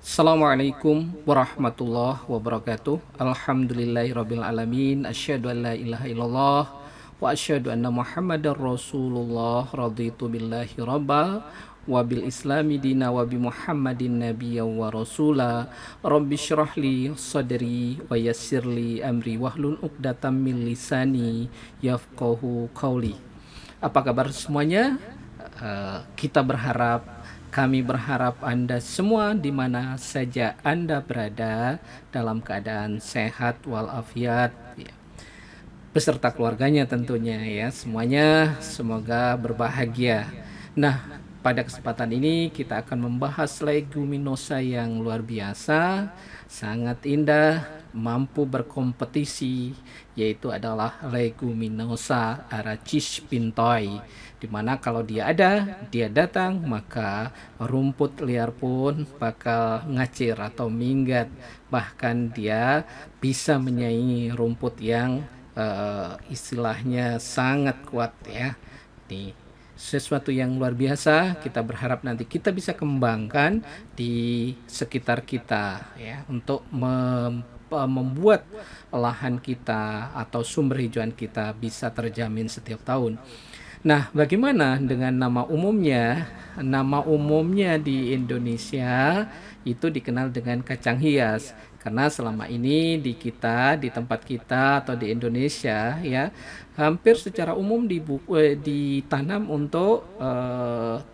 Assalamualaikum warahmatullahi wabarakatuh. Alhamdulillahirabbil alamin. Asyhadu an la ilaha illallah wa asyhadu anna Muhammadar Rasulullah. Raditu billahi rabba wa bil islami dina wa bi Muhammadin nabiyya wa rasula. Rabbi syrah li sadri wa yassirli amri wahlul 'uqdatam min lisani yafqahu qauli. Apa kabar semuanya? Kami berharap Anda semua di mana saja Anda berada dalam keadaan sehat walafiat ya, beserta keluarganya tentunya ya. Semuanya semoga berbahagia. Nah, pada kesempatan ini kita akan membahas leguminosa yang luar biasa, sangat indah, mampu berkompetisi, yaitu adalah leguminosa Arachis pintoi, di mana kalau dia datang, maka rumput liar pun bakal ngacir atau minggat. Bahkan dia bisa menyaingi rumput yang istilahnya sangat kuat ya. Nih, sesuatu yang luar biasa, kita berharap nanti kita bisa kembangkan di sekitar kita ya, untuk membuat lahan kita atau sumber hijauan kita bisa terjamin setiap tahun. Nah, bagaimana dengan nama umumnya? Nama umumnya di Indonesia itu dikenal dengan kacang hias. Karena selama ini di tempat kita atau di Indonesia ya, hampir secara umum ditanam untuk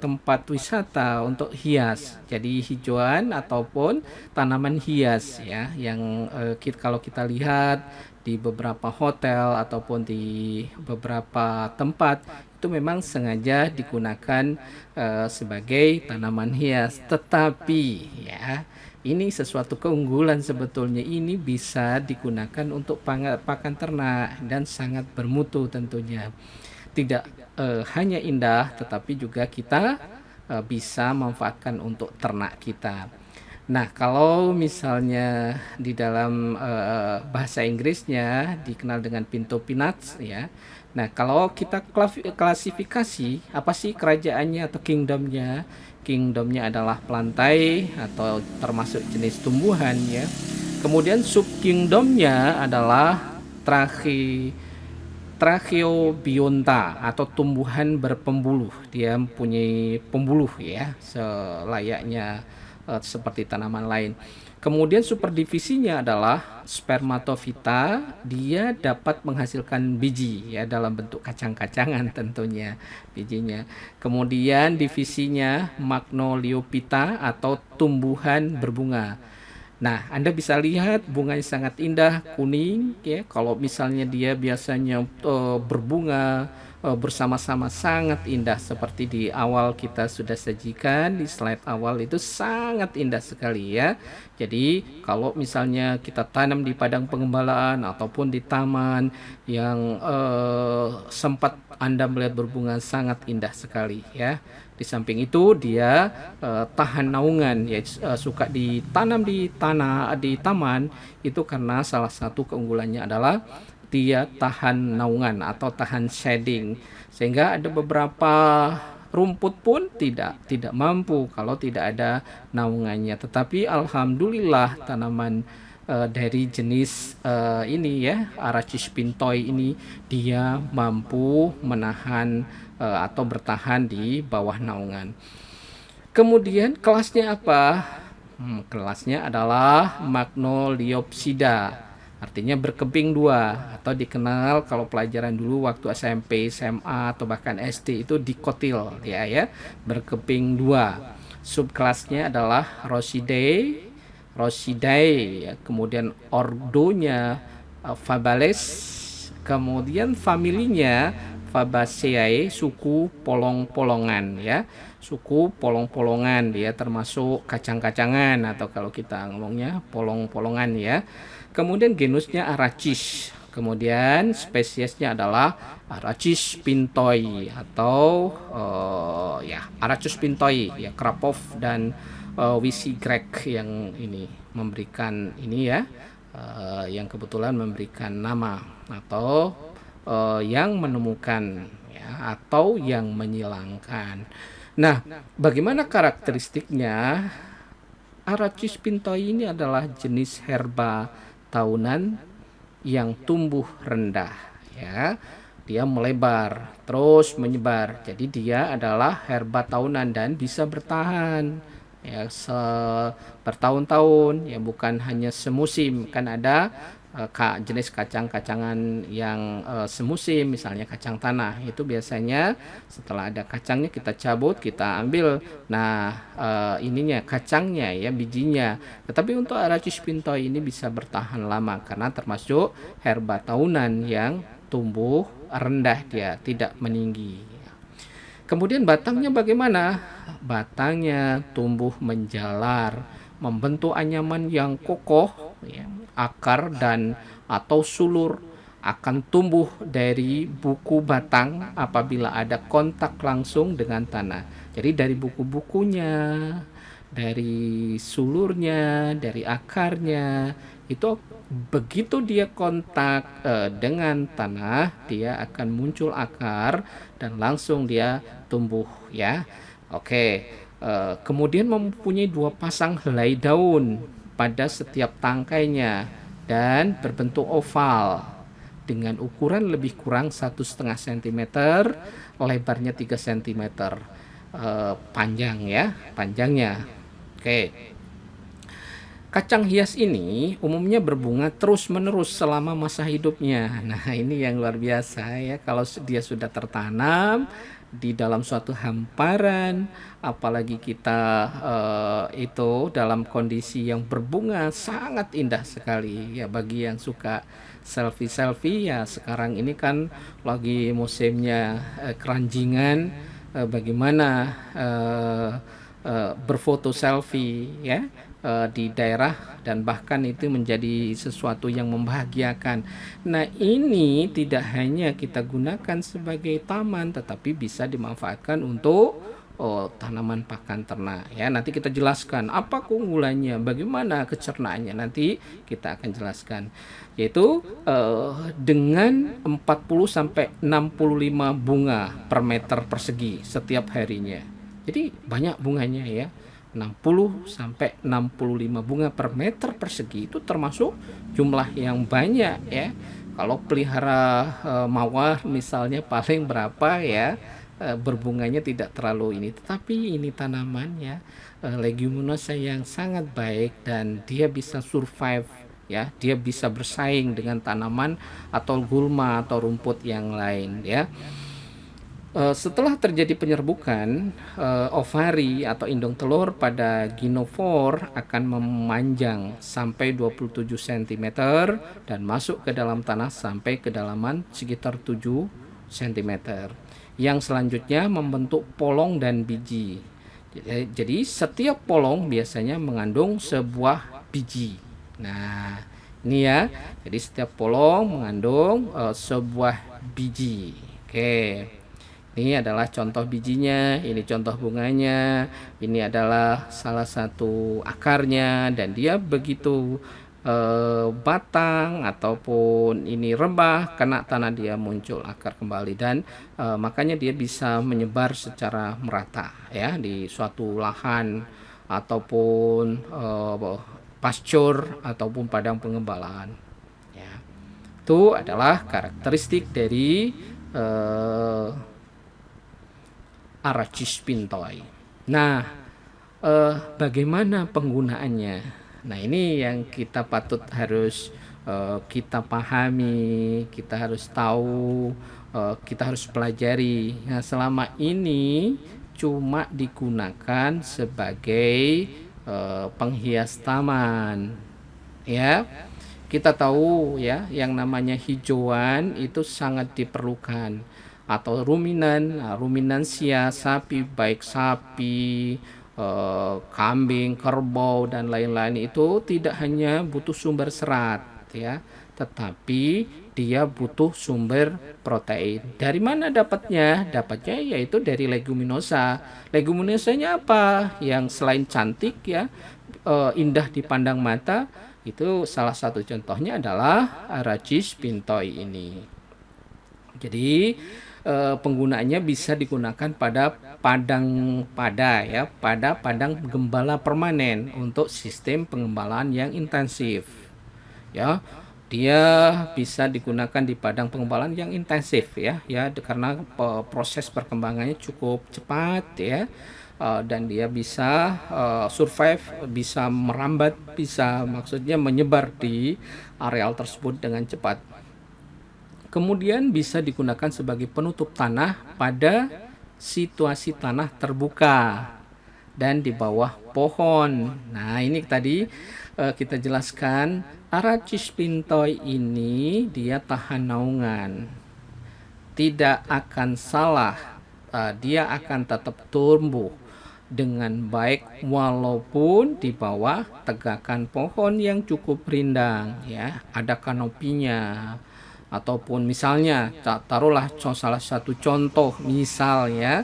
tempat wisata, untuk hias. Jadi hijauan ataupun tanaman hias ya, yang kalau kita lihat di beberapa hotel ataupun di beberapa tempat itu memang sengaja digunakan sebagai tanaman hias. Tetapi ya, ini sesuatu keunggulan sebetulnya, ini bisa digunakan untuk pakan ternak dan sangat bermutu tentunya. Tidak hanya indah, tetapi juga kita bisa manfaatkan untuk ternak kita. Nah, kalau misalnya di dalam bahasa Inggrisnya dikenal dengan pinto peanuts ya. Nah, kalau kita klasifikasi apa sih kerajaannya atau kingdomnya? Kingdomnya adalah plantae atau termasuk jenis tumbuhan ya. Kemudian sub kingdomnya adalah Tracheobionta atau tumbuhan berpembuluh. Dia mempunyai pembuluh ya, selayaknya seperti tanaman lain. Kemudian superdivisinya adalah spermatofita, dia dapat menghasilkan biji ya dalam bentuk kacang-kacangan tentunya bijinya. Kemudian divisinya Magnoliophyta atau tumbuhan berbunga. Nah, Anda bisa lihat bunganya sangat indah, kuning ya. Kalau misalnya dia biasanya berbunga bersama-sama sangat indah seperti di awal kita sudah sajikan di slide awal, itu sangat indah sekali ya. Jadi, kalau misalnya kita tanam di padang pengembalaan ataupun di taman yang sempat Anda melihat berbunga, sangat indah sekali ya. Di samping itu dia tahan naungan ya, suka ditanam di tanah di taman itu karena salah satu keunggulannya adalah dia tahan naungan atau tahan shading, sehingga ada beberapa rumput pun tidak mampu kalau tidak ada naungannya. Tetapi alhamdulillah tanaman dari jenis ini ya, Arachis pintoi ini, dia mampu menahan atau bertahan di bawah naungan. Kemudian kelasnya apa? Kelasnya adalah Magnoliopsida, artinya berkeping dua, atau dikenal kalau pelajaran dulu waktu SMP, SMA atau bahkan SD itu dikotil ya, berkeping dua. Subkelasnya adalah Rosidae ya. Kemudian ordonya Fabales, kemudian familinya Fabaceae, suku polong-polongan ya. Suku polong-polongan, dia termasuk kacang-kacangan atau kalau kita ngomongnya polong-polongan ya. Kemudian genusnya Arachis. Kemudian spesiesnya adalah Arachis pintoi atau ya Arachis pintoi ya, Krapov dan Wisigrek yang ini memberikan ini ya, yang kebetulan memberikan nama atau yang menemukan ya, atau yang menyilangkan. Nah, bagaimana karakteristiknya? Aracis pintoi ini adalah jenis herba tahunan yang tumbuh rendah, ya. Dia melebar, terus menyebar. Jadi dia adalah herba tahunan dan bisa bertahan ya bertahun-tahun, ya bukan hanya semusim. Kan ada jenis kacang-kacangan yang semusim, misalnya kacang tanah. Itu biasanya setelah ada kacangnya kita cabut, kita ambil. Nah, ininya kacangnya ya, bijinya. Tetapi untuk Aracis pintoi ini bisa bertahan lama karena termasuk herba tahunan yang tumbuh rendah, dia tidak meninggi. Kemudian batangnya bagaimana? Batangnya tumbuh menjalar, membentuk anyaman yang kokoh, ya. Akar dan atau sulur akan tumbuh dari buku batang apabila ada kontak langsung dengan tanah. Jadi dari buku-bukunya, dari sulurnya, dari akarnya, itu begitu dia kontak dengan tanah, dia akan muncul akar dan langsung dia tumbuh, ya. Oke, kemudian mempunyai 2 pasang helai daun pada setiap tangkainya dan berbentuk oval dengan ukuran lebih kurang 1,5 cm, lebarnya 3 cm, panjang ya, panjangnya. Oke. Kacang hias ini umumnya berbunga terus-menerus selama masa hidupnya. Nah, ini yang luar biasa ya. Kalau dia sudah tertanam di dalam suatu hamparan, apalagi kita itu dalam kondisi yang berbunga, sangat indah sekali ya bagi yang suka selfie-selfie ya. Sekarang ini kan lagi musimnya keranjingan, bagaimana berfoto selfie ya di daerah, dan bahkan itu menjadi sesuatu yang membahagiakan. Nah, ini tidak hanya kita gunakan sebagai taman, tetapi bisa dimanfaatkan untuk tanaman pakan ternak ya. Nanti kita jelaskan apa keunggulannya, bagaimana kecernaannya, nanti kita akan jelaskan. Yaitu dengan 40 sampai 65 bunga per meter persegi setiap harinya. Jadi banyak bunganya ya. 60 sampai 65 bunga per meter persegi itu termasuk jumlah yang banyak ya. Kalau pelihara mawar misalnya paling berapa ya, berbunganya tidak terlalu ini, tetapi ini tanaman ya, leguminosa yang sangat baik dan dia bisa survive ya, dia bisa bersaing dengan tanaman atau gulma atau rumput yang lain ya. Setelah terjadi penyerbukan, ovari atau indung telur pada ginofor akan memanjang sampai 27 cm dan masuk ke dalam tanah sampai kedalaman sekitar 7 cm. Yang selanjutnya membentuk polong dan biji. Jadi setiap polong biasanya mengandung sebuah biji. Nah, ini ya. Jadi setiap polong mengandung sebuah biji. Oke. Ini adalah contoh bijinya, ini contoh bunganya, ini adalah salah satu akarnya, dan dia begitu batang ataupun ini rebah kena tanah dia muncul akar kembali, dan makanya dia bisa menyebar secara merata ya di suatu lahan ataupun pasture ataupun padang pengembalaan. Ya. Itu adalah karakteristik dari Aracis pintoi. Nah, bagaimana penggunaannya? Nah, ini yang kita patut harus kita pahami, kita harus tahu, kita harus pelajari. Nah, selama ini cuma digunakan sebagai penghias taman, ya. Kita tahu ya, yang namanya hijauan itu sangat diperlukan. Atau ruminansia sapi, baik sapi, kambing, kerbau dan lain-lain, itu tidak hanya butuh sumber serat ya, tetapi dia butuh sumber protein. Dari mana dapatnya? Dapatnya yaitu dari leguminosa. Leguminosanya apa? Yang selain cantik ya, indah dipandang mata, itu salah satu contohnya adalah Aracis pintoi ini. Jadi penggunaannya bisa digunakan pada padang gembala permanen untuk sistem pengembalaan yang intensif. Ya, dia bisa digunakan di padang pengembalaan yang intensif karena proses perkembangannya cukup cepat dan dia bisa survive, bisa merambat, bisa maksudnya menyebar di areal tersebut dengan cepat. Kemudian bisa digunakan sebagai penutup tanah pada situasi tanah terbuka dan di bawah pohon. Nah, ini tadi kita jelaskan Aracis pintoi ini dia tahan naungan. Tidak akan salah, dia akan tetap tumbuh dengan baik walaupun di bawah tegakan pohon yang cukup rindang ya, ada kanopinya. Ataupun misalnya taruhlah salah satu contoh misalnya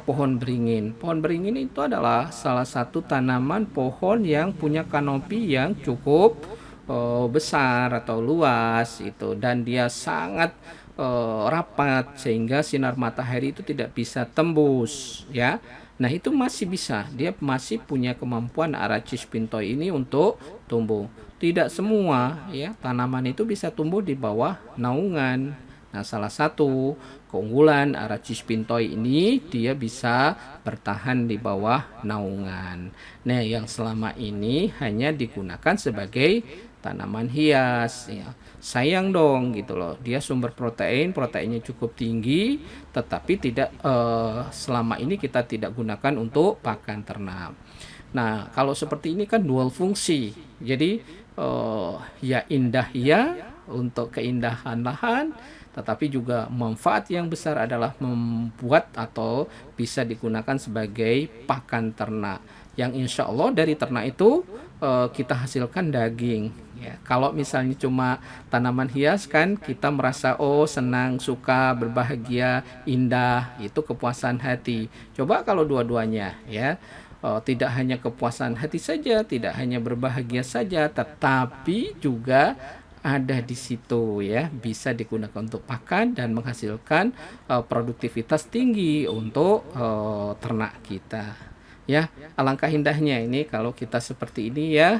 pohon beringin. Pohon beringin itu adalah salah satu tanaman pohon yang punya kanopi yang cukup besar atau luas itu, dan dia sangat rapat sehingga sinar matahari itu tidak bisa tembus ya. Nah, itu masih bisa, dia masih punya kemampuan Aracis pintoi ini untuk tumbuh. Tidak semua ya tanaman itu bisa tumbuh di bawah naungan. Nah, salah satu keunggulan Aracis pintoi ini dia bisa bertahan di bawah naungan. Nah, yang selama ini hanya digunakan sebagai tanaman hias ya. Sayang dong gitu loh, dia sumber proteinnya cukup tinggi, tetapi tidak selama ini kita tidak gunakan untuk pakan ternak. Nah, kalau seperti ini kan dual fungsi, jadi ya indah ya untuk keindahan lahan, tetapi juga manfaat yang besar adalah membuat atau bisa digunakan sebagai pakan ternak, yang insya Allah dari ternak itu kita hasilkan daging ya. Kalau misalnya cuma tanaman hias kan kita merasa senang, suka, berbahagia, indah, itu kepuasan hati. Coba kalau dua-duanya ya, tidak hanya kepuasan hati saja, tidak hanya berbahagia saja, tetapi juga ada di situ ya, bisa digunakan untuk pakan dan menghasilkan produktivitas tinggi untuk ternak kita ya. Alangkah indahnya ini kalau kita seperti ini ya.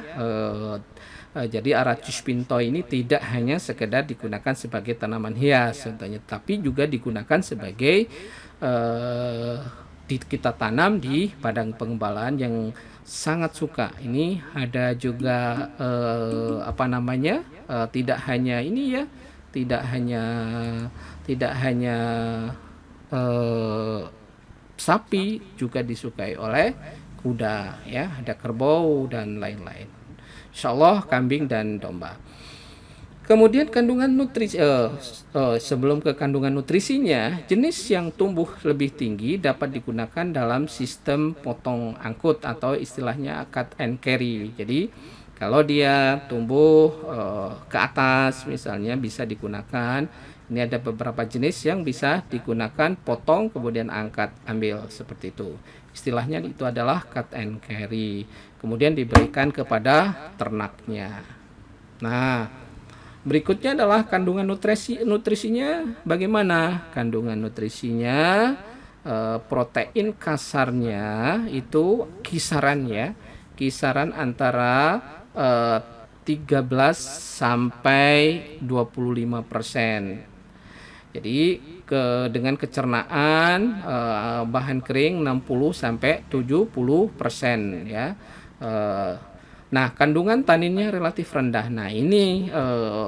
Jadi Aracis pintoi ini tidak hanya sekedar digunakan sebagai tanaman hias contohnya, tapi juga digunakan sebagai kita tanam di padang pengembalaan yang sangat suka. Ini ada juga tidak hanya ini ya, tidak hanya sapi, juga disukai oleh kuda ya, ada kerbau dan lain-lain. Insyaallah kambing dan domba. Kemudian kandungan nutrisi, sebelum ke kandungan nutrisinya, jenis yang tumbuh lebih tinggi dapat digunakan dalam sistem potong angkut atau istilahnya cut and carry. Jadi kalau dia tumbuh ke atas misalnya bisa digunakan. Ini ada beberapa jenis yang bisa digunakan potong kemudian angkat ambil seperti itu. Istilahnya itu adalah cut and carry. Kemudian diberikan kepada ternaknya. Nah, berikutnya adalah kandungan nutrisinya bagaimana? Kandungan nutrisinya protein kasarnya itu kisaran antara 13 sampai 25%. Jadi dengan kecernaan bahan kering 60 sampai 70% ya. Nah, kandungan taninnya relatif rendah. Nah, ini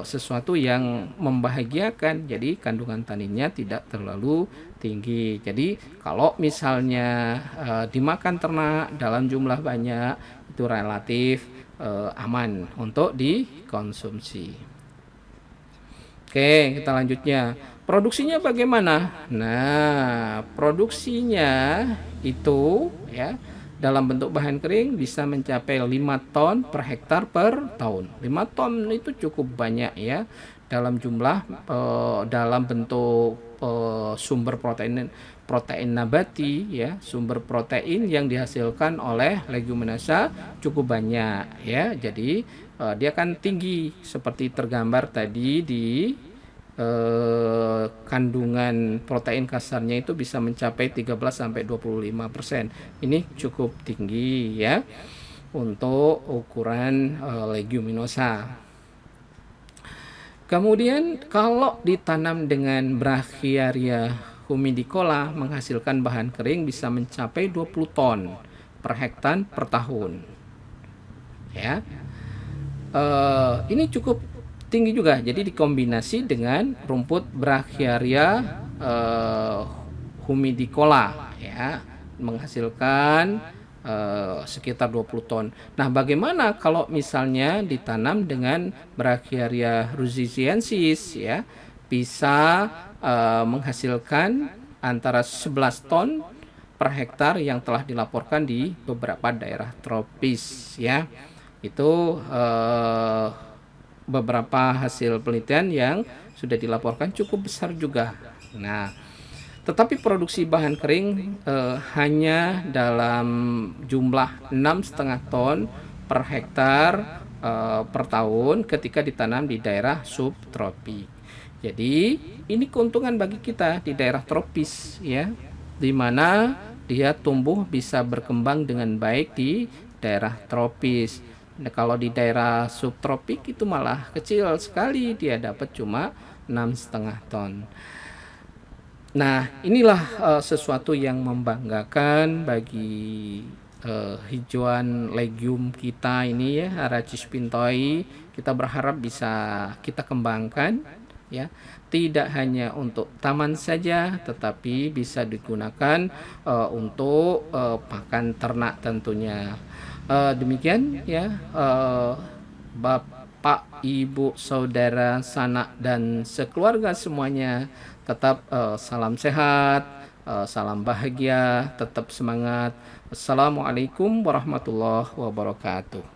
sesuatu yang membahagiakan. Jadi kandungan taninnya tidak terlalu tinggi. Jadi kalau misalnya dimakan ternak dalam jumlah banyak itu relatif aman untuk dikonsumsi. Oke, kita lanjutnya. Produksinya bagaimana? Nah, produksinya itu ya dalam bentuk bahan kering bisa mencapai 5 ton per hektar per tahun. 5 ton itu cukup banyak ya dalam jumlah dalam bentuk sumber protein nabati ya, sumber protein yang dihasilkan oleh leguminosa cukup banyak ya. Jadi dia kan tinggi seperti tergambar tadi di kandungan protein kasarnya itu bisa mencapai 13-25%. Ini cukup tinggi ya untuk ukuran leguminosa. Kemudian kalau ditanam dengan Brachyaria humidicola menghasilkan bahan kering bisa mencapai 20 ton per hektar per tahun. Ya. Ini cukup tinggi juga. Jadi dikombinasi dengan rumput Brachyaria humidicola ya, menghasilkan sekitar 20 ton. Nah, bagaimana kalau misalnya ditanam dengan Brachyaria ruziziensis ya, bisa menghasilkan antara 11 ton per hektar yang telah dilaporkan di beberapa daerah tropis ya. Itu beberapa hasil penelitian yang sudah dilaporkan cukup besar juga. Nah, tetapi produksi bahan kering hanya dalam jumlah 6,5 ton per hektar per tahun ketika ditanam di daerah subtropik. Jadi ini keuntungan bagi kita di daerah tropis ya, di mana dia tumbuh bisa berkembang dengan baik di daerah tropis. Nah, kalau di daerah subtropik itu malah kecil sekali, dia dapat cuma 6,5 ton. Nah, inilah sesuatu yang membanggakan bagi hijauan legium kita ini ya, Arachis pintoi. Kita berharap bisa kita kembangkan ya, tidak hanya untuk taman saja, tetapi bisa digunakan untuk pakan ternak tentunya. Demikian ya, Bapak, Ibu, Saudara, sanak dan sekeluarga semuanya, tetap salam sehat, salam bahagia, tetap semangat. Assalamualaikum warahmatullahi wabarakatuh.